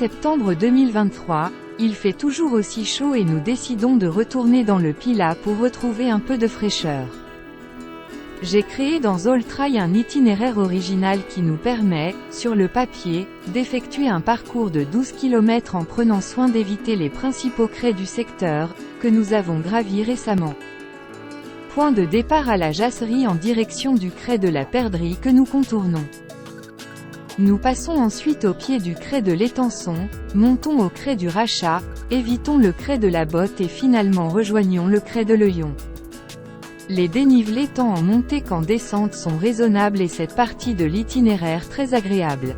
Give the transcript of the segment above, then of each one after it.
septembre 2023, il fait toujours aussi chaud et nous décidons de retourner dans le Pilat pour retrouver un peu de fraîcheur. J'ai créé dans Alltrail un itinéraire original qui nous permet, sur le papier, d'effectuer un parcours de 12 km en prenant soin d'éviter les principaux crêts du secteur, que nous avons gravis récemment. Point de départ à la Jasserie en direction du crêt de la Perdrix que nous contournons. Nous passons ensuite au pied du crêt de l'Étançon, montons au crêt du Rachat, évitons le crêt de la Botte et finalement rejoignons le crêt de l'Œillon. Les dénivelés tant en montée qu'en descente sont raisonnables et cette partie de l'itinéraire très agréable.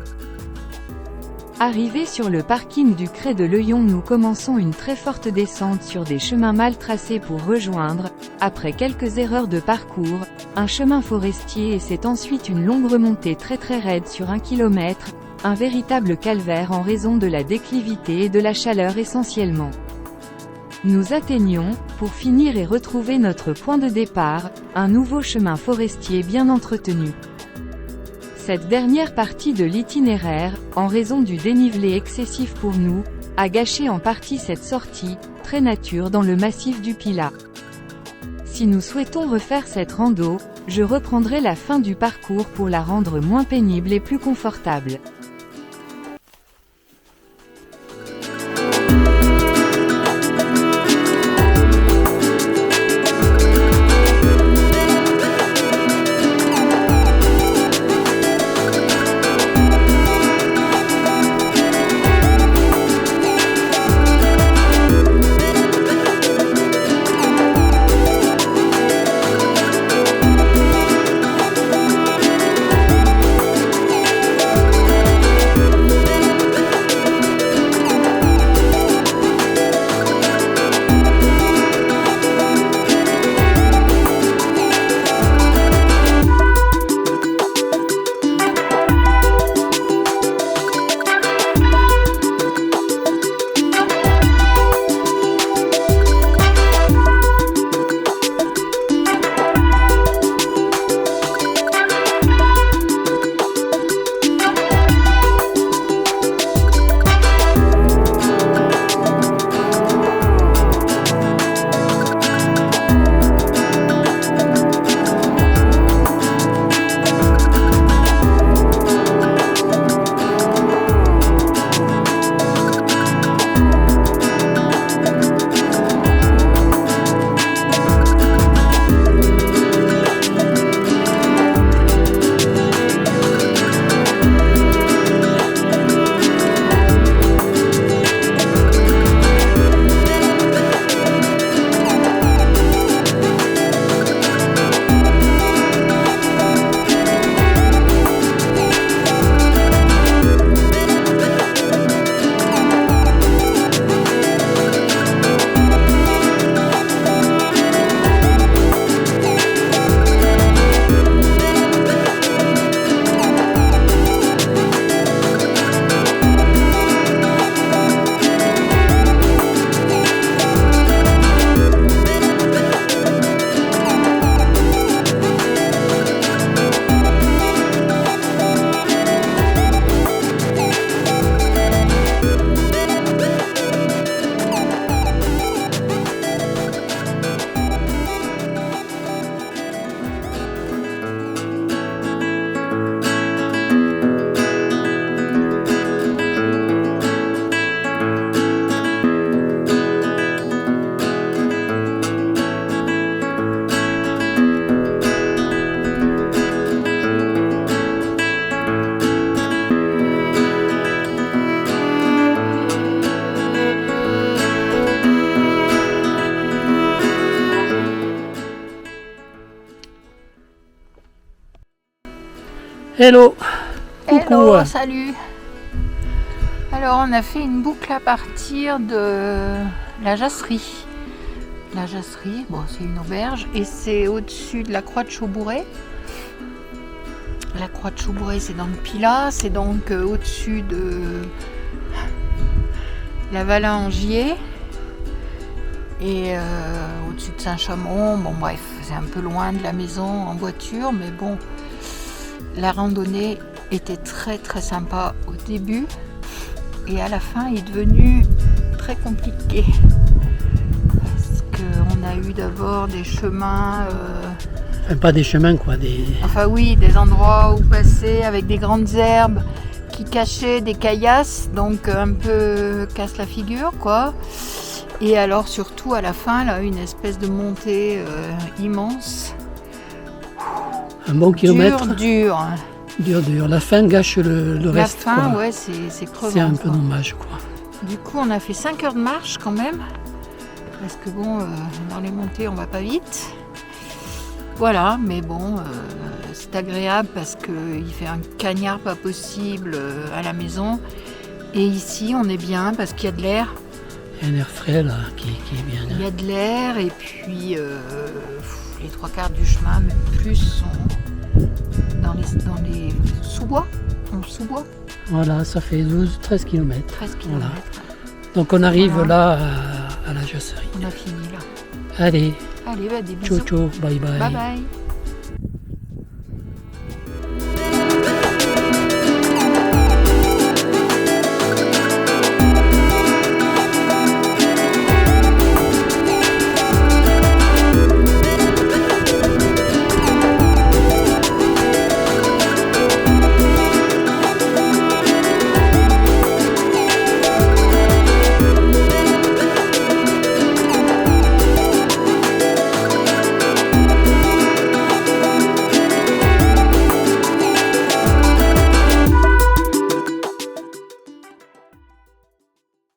Arrivés sur le parking du crêt de l'Œillon, nous commençons une très forte descente sur des chemins mal tracés pour rejoindre, après quelques erreurs de parcours, un chemin forestier et c'est ensuite une longue remontée très raide sur 1 km, un véritable calvaire en raison de la déclivité et de la chaleur essentiellement. Nous atteignons, pour finir et retrouver notre point de départ, un nouveau chemin forestier bien entretenu. Cette dernière partie de l'itinéraire, en raison du dénivelé excessif pour nous, a gâché en partie cette sortie, très nature dans le massif du Pilat. Si nous souhaitons refaire cette rando, je reprendrai la fin du parcours pour la rendre moins pénible et plus confortable. Hello. Coucou. Hello, salut. Alors on a fait une boucle à partir de la Jasserie. La Jasserie, bon c'est une auberge et c'est au-dessus de la Croix de Chaubouret. La Croix de Chaubouret c'est dans le Pilat, c'est donc au-dessus de la Valin-en-Gier et au-dessus de Saint-Chamond. Bon bref, c'est un peu loin de la maison en voiture, mais bon, la randonnée était très très sympa au début. Et à la fin, il est devenu très compliqué. Parce qu'on a eu d'abord des chemins... Enfin, pas des chemins, quoi. Enfin oui, des endroits où passer avec des grandes herbes qui cachaient des caillasses, donc un peu casse la figure, quoi. Et alors surtout à la fin, là, une espèce de montée immense. Un bon kilomètre. Dur. Dur. La fin gâche le reste. La fin, quoi. ouais, c'est crevant. C'est un peu quoi. dommage, quoi. Du coup, on a fait 5 heures de marche quand même. Parce que bon, dans les montées, on va pas vite. Voilà, mais bon, c'est agréable parce qu'il fait un cagnard pas possible à la maison. Et ici, on est bien parce qu'il y a de l'air. Il y a un air frais, là, qui est bien. Il y a de l'air et puis les 3/4 du chemin, même plus, sont dans les sous-bois. En sous-bois, Voilà, ça fait 12-13 km. 13 km. Voilà. Donc on arrive Voilà. là à la Jasserie. On a fini là. Allez, Allez, bah, des bisous. ciao, bye bye. Bye bye.